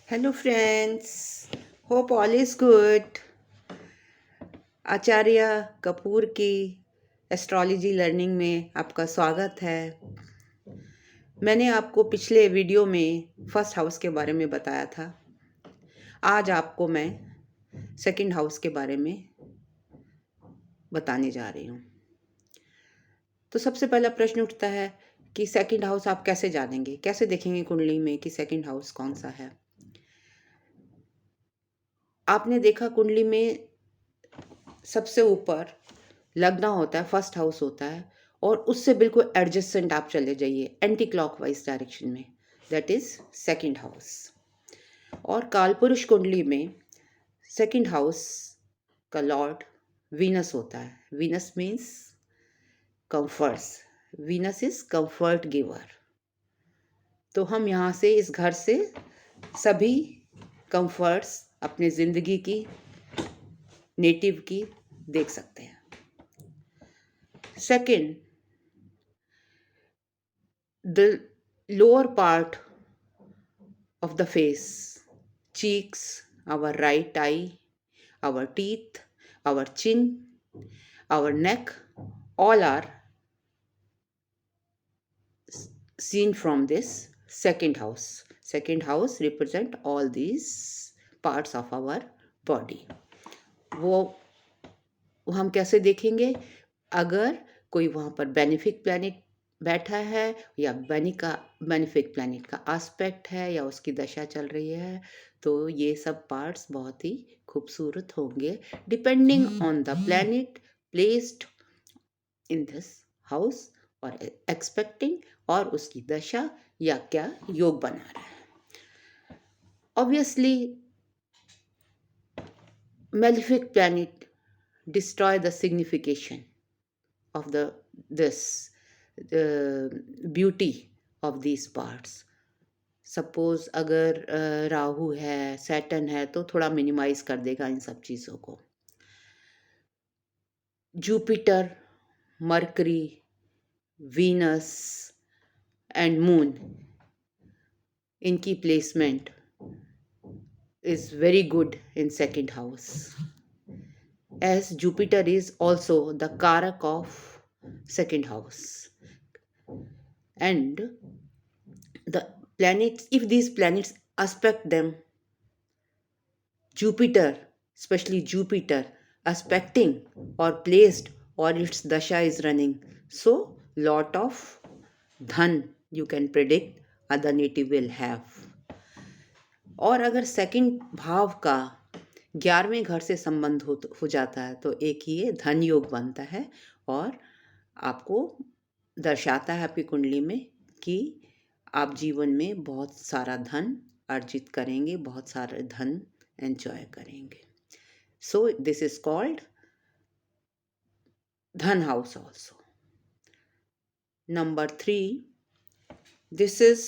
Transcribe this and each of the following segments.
Hello friends, hope all is good. आचार्य कपूर की astrology learning में आपका स्वागत है। मैंने आपको पिछले वीडियो में फर्स्ट हाउस के बारे में बताया था। आज आपको मैं सेकंड हाउस के बारे में बताने जा रही हूँ। तो सबसे पहला प्रश्न उठता है कि सेकंड हाउस आप कैसे जानेंगे, कैसे देखेंगे कुंडली में कि सेकंड हाउस कौन सा है। आपने देखा कुंडली में सबसे ऊपर लग्न होता है, फर्स्ट हाउस होता है, और उससे बिल्कुल एडजेसेंट आप चले जाइए एंटी क्लॉकवाइज डायरेक्शन में, दैट इज सेकंड हाउस। और कालपुरुष कुंडली में सेकंड हाउस का लॉर्ड वीनस होता है। Venus means comforts, Venus is comfort giver. तो हम यहाँ से इस घर से सभी कंफर्ट्स अपने ज़िंदगी की, नेटिव की देख सकते हैं। Second, the lower part of the face, cheeks, our right eye, our teeth, our chin, our neck, all are seen from this second house. Second house represent all these parts of our body. वो हम कैसे देखेंगे? अगर कोई वहाँ पर benefic planet बैठा है या बेनिफिक प्लैनेट का एस्पेक्ट है या उसकी दशा चल रही है, तो ये सब पार्ट्स बहुत ही खूबसूरत होंगे depending on the planet placed in this house और एक्सपेक्टिंग, और उसकी दशा या क्या योग बना रहा है। Obviously malefic planet destroy the signification of this beauty of these parts. Suppose अगर राहु है, सैटर्न है, तो थोड़ा मिनिमाइज कर देगा इन सब चीज़ों को। Jupiter, Mercury, Venus and moon, इनकी placement is very good in second house, as Jupiter is also the Karak of second house. And the planets, if these planets aspect them, Jupiter, especially Jupiter, aspecting or placed or its dasha is running, so lot of dhan you can predict other native will have. और अगर second भाव का 11वें घर से संबंध हो जाता है तो एक ये धन योग बनता है और आपको दर्शाता है आपकी कुंडली में कि आप जीवन में बहुत सारा धन अर्जित करेंगे, बहुत सारा धन एंजॉय करेंगे। सो दिस इज कॉल्ड धन house also. Number 3, this is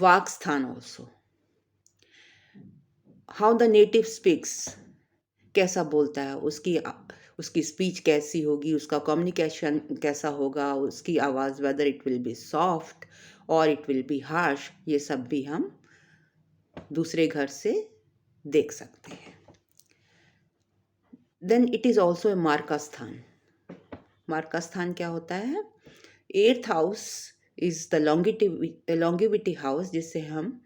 वाक स्थान also. How the native speaks, कैसा बोलता है, उसकी स्पीच कैसी होगी, उसका कम्युनिकेशन कैसा होगा, उसकी आवाज़ whether it will be soft और इट विल बी हार्श, ये सब भी हम दूसरे घर से देख सकते हैं। Then it is also a मार्का स्थान। मार्का स्थान क्या होता है? 8th house is the longevity house, जिससे हम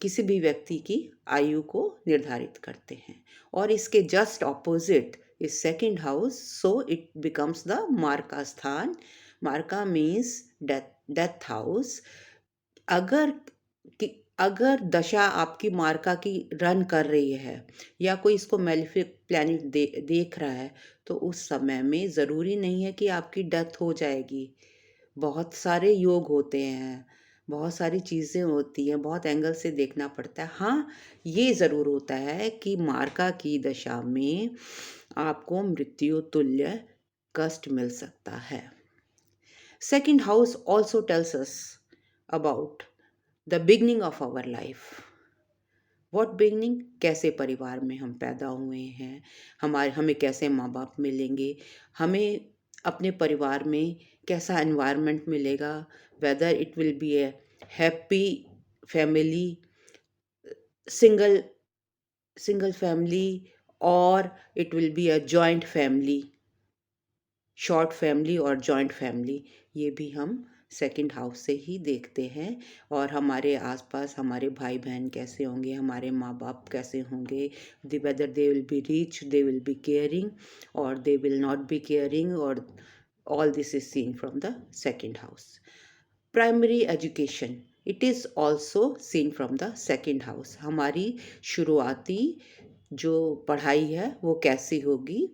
किसी भी व्यक्ति की आयु को निर्धारित करते हैं, और इसके just opposite is second house, so it becomes the मार्का स्थान। मार्का मीन्स डेथ हाउस। अगर दशा आपकी मार्का की रन कर रही है या कोई इसको मेलिफिक प्लैनेट देख रहा है, तो उस समय में ज़रूरी नहीं है कि आपकी डेथ हो जाएगी। बहुत सारे योग होते हैं, बहुत सारी चीज़ें होती हैं, बहुत एंगल से देखना पड़ता है। हाँ, ये ज़रूर होता है कि मार्का की दशा में आपको मृत्यु तुल्य कष्ट मिल सकता है। Second house also tells us about the beginning of our life. What beginning? कैसे परिवार में हम पैदा हुए हैं, हमें कैसे माँ बाप मिलेंगे, हमें अपने परिवार में कैसा एनवायरनमेंट मिलेगा, whether it will be A happy family, single single family, or it will be a joint family, short family और जॉइंट फैमिली, ये भी हम सेकंड हाउस से ही देखते हैं। और हमारे आसपास हमारे भाई बहन कैसे होंगे, हमारे माँ बाप कैसे होंगे, whether they will be rich, they will be caring, और they will not be caring, और all this is seen from the second house. Primary education, it is also seen from the second house. हमारी शुरुआती जो पढ़ाई है वो कैसी होगी।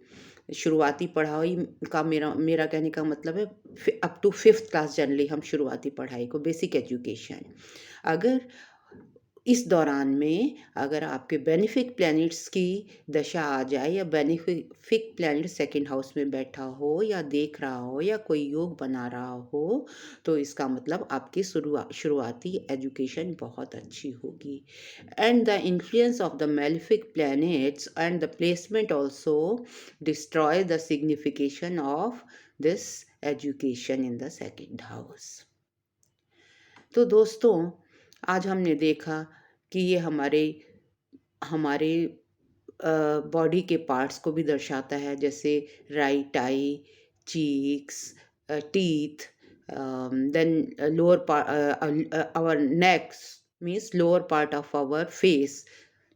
शुरुआती पढ़ाई का मेरा मेरा कहने का मतलब है up to 5th class generally हम शुरुआती पढ़ाई को बेसिक एजुकेशन। अगर इस दौरान में अगर आपके बेनिफिक प्लैनेट्स की दशा आ जाए, या बेनिफिक प्लैनेट सेकंड हाउस में बैठा हो या देख रहा हो या कोई योग बना रहा हो, तो इसका मतलब आपकी शुरुआती एजुकेशन बहुत अच्छी होगी। And the influence of the malefic planets and the placement also destroy the signification of this education in the second house. तो दोस्तों, आज हमने देखा कि ये हमारे हमारे बॉडी के पार्ट्स को भी दर्शाता है, जैसे right eye, cheeks, teeth, then lower part, our necks means lower part of our face,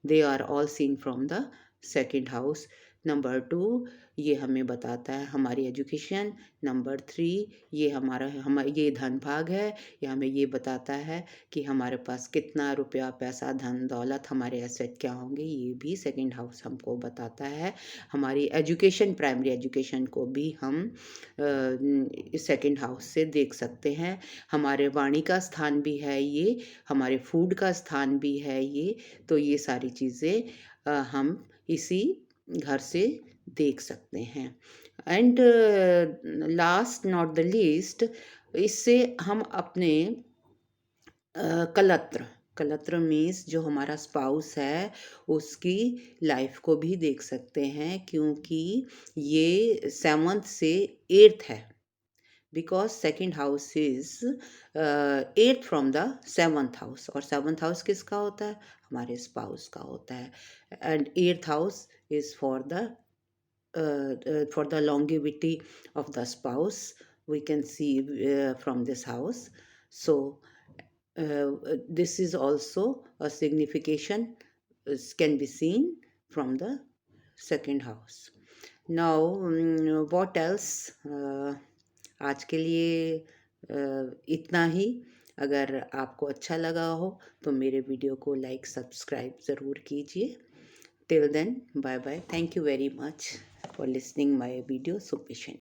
they are all seen from the second house. Number 2, ये हमें बताता है हमारी एजुकेशन। नंबर 3, ये ये धन भाग है, ये हमें ये बताता है कि हमारे पास कितना रुपया, पैसा, धन दौलत, हमारे एसेट क्या होंगे, ये भी सेकंड हाउस हमको बताता है। हमारी एजुकेशन, प्राइमरी एजुकेशन को भी हम सेकंड हाउस से देख सकते हैं। हमारे वाणी का स्थान भी है ये, हमारे फूड का स्थान भी है ये, तो ये सारी चीज़ें हम इसी घर से देख सकते हैं। And last not the least, इससे हम अपने कलत्र कलत्र मीन्स जो हमारा स्पाउस है उसकी लाइफ को भी देख सकते हैं, क्योंकि ये 7th से 8th है। Because second house is 8th from the 7th house, और 7th हाउस किसका होता है, हमारे स्पाउस का होता है। And 8th house is for the longevity of the spouse, we can see from this house. So this is also a signification, can be seen from the second house. Now what else, आज के लिए इतना ही। अगर आपको अच्छा लगा हो तो मेरे वीडियो को लाइक सब्सक्राइब ज़रूर कीजिए। Till then, bye bye. Thank you very much for listening my video so patiently.